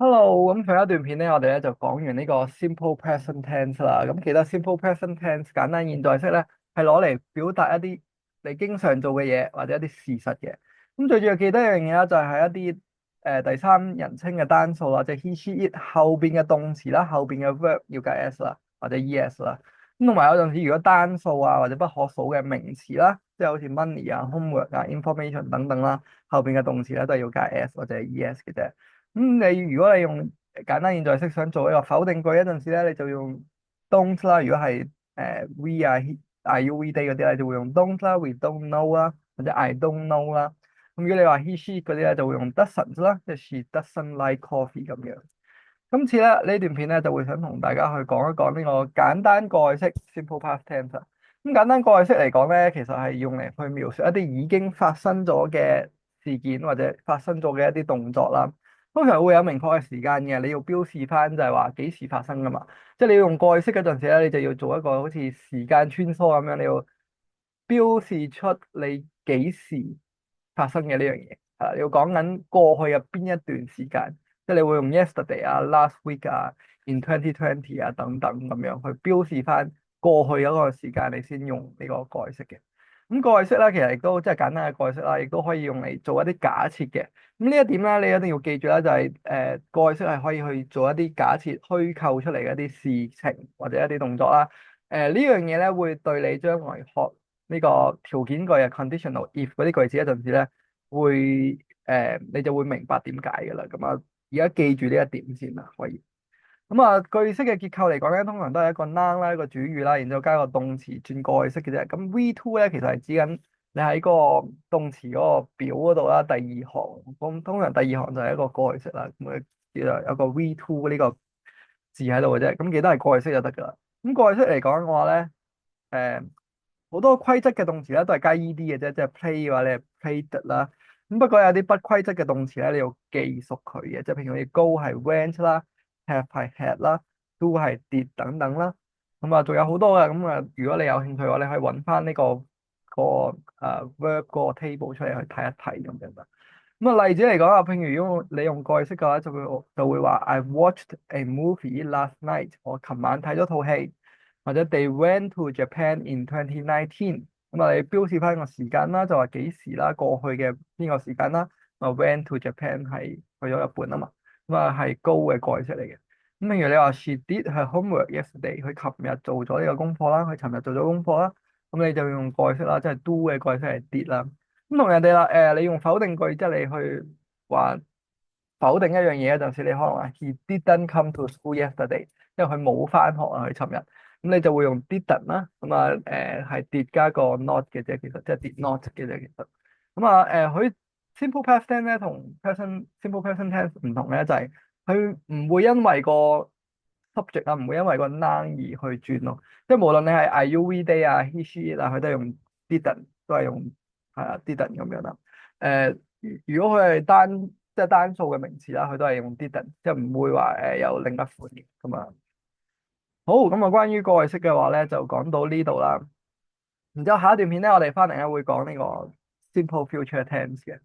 Hello，咁上一段片咧，我哋咧就講完呢個 simple present tense 啦。咁記得 simple present tense 簡單現在式咧，係攞嚟表達一啲你經常做嘅嘢或者一啲事實嘅。咁最主要記得一樣嘢啦，就係一啲第三人稱嘅單數啦，即係 he、she、it 後邊嘅動詞啦，後邊嘅 verb 要加 s 啦，或者 es 啦。咁同埋有陣時，如果單數啊或者不可數嘅名詞啦，即係好似 money 啊、homework 啊、information 等等啦，後邊嘅動詞咧都係要加 s 或者 es 嘅啫。如果你用簡單現在式想做一個否定句，一陣時咧你就用 don't 啦。如果係we 啊、are you、we、they 嗰啲咧，就會用 don't 啦、we don't know 啦，或者 I don't know 啦。咁如果你話 he、she 嗰啲咧，就會用 doesn't 啦，即係 she doesn't like coffee 咁樣。今次咧呢段片咧就會想同大家去講一講呢個簡單過去式 simple past tense 啊。咁簡單過去式嚟講咧，其實係用嚟去描述一啲已經發生咗嘅事件或者發生咗嘅一啲動作啦。通常會有明確嘅時間嘅，你要標示翻就係話幾時發生噶嘛。即係你要用過去式嗰陣時咧，你就要做一個好似時間穿梭咁樣，你要標示出你幾時發生嘅呢樣嘢。你要講緊過去嘅邊一段時間。即係你會用 yesterday 啊、last week 啊、in 2020啊等等咁樣去標示翻過去嗰個時間，你先用呢個過去式嘅。咁過去式咧，其實亦都即係簡單嘅過去式啦，亦都可以用嚟做一啲假設嘅。咁呢一點咧，你一定要記住啦，就係過去式係可以去做一啲假設虛構出嚟嘅一啲事情或者一啲動作啦。呢樣嘢咧會對你將來學呢個條件句啊 conditional if 嗰啲句子一陣時咧，你就會明白點解㗎啦。咁啊，而家記住呢一點先啦，可以。咁啊，句式嘅結構嚟講咧，通常都係一個 noun 啦，一個主語啦，然之後加個動詞轉過去式嘅啫。咁 V2 咧，其實係指緊你喺嗰個動詞嗰個表嗰度啦，第二行。咁通常第二行就係一個過去式啦。咁佢叫做有個 V2 呢個字喺度嘅啫。咁記得係過去式就得㗎啦。咁過去式嚟講嘅話咧，好多規則嘅動詞咧都係加 ed 嘅啫，即係 play 嘅話你係 played 啦。咁不過有啲不規則嘅動詞咧，你要記熟佢嘅，即係譬如你 go 係 went 啦，have 係 had 啦，do 係 did 等等啦。咁啊，仲有好多嘅。咁啊，如果你有興趣嘅話，你可以揾翻呢verb 嗰個 table 出嚟去睇一睇咁樣啦。咁啊，例子嚟講啊，譬如如果你用過去式嘅話，就會話 I watched a movie last night。我琴晚睇咗套戲。或者 They went to Japan in 2019。咁啊，你標示翻個時間啦，就話幾時啦，過去嘅邊個時間啦。啊，went to Japan 係去咗日本啊嘛。咁啊，係 go 嘅過去式嚟嘅。咁譬如你話 She did her homework yesterday。佢琴日做咗呢個功課啦，佢尋日做咗功課啦。咁你就用過去式啦，即係 do 嘅過去式係 did 啦。咁同人哋啦，你用否定句，即係你去話否定一樣嘢嗰陣時，你可能話 He didn't come to school yesterday。因為佢冇翻學啊，佢尋日。咁你就會用 didn't 啦。咁啊係 did 加個 not 嘅啫，其實即係 did not 嘅啫，其實。咁啊佢 simple past tense 咧同 simple present tense 唔同咧，就係佢唔會因為個 subject 啊，唔會因為個 noun 而去轉咯。即係無論你係 are you we they 啊 he she it 啊，佢都係用 didn't，都係用係啊 didn't 咁樣啦。如果佢係即係單數嘅名詞啦，佢都係用 didn't，即係唔會話有另一款嘅咁啊。好，咁啊，關於過去式嘅話咧，就講到呢度啦。然之後下一段片咧，我哋翻嚟咧會講呢個 simple future tense 嘅。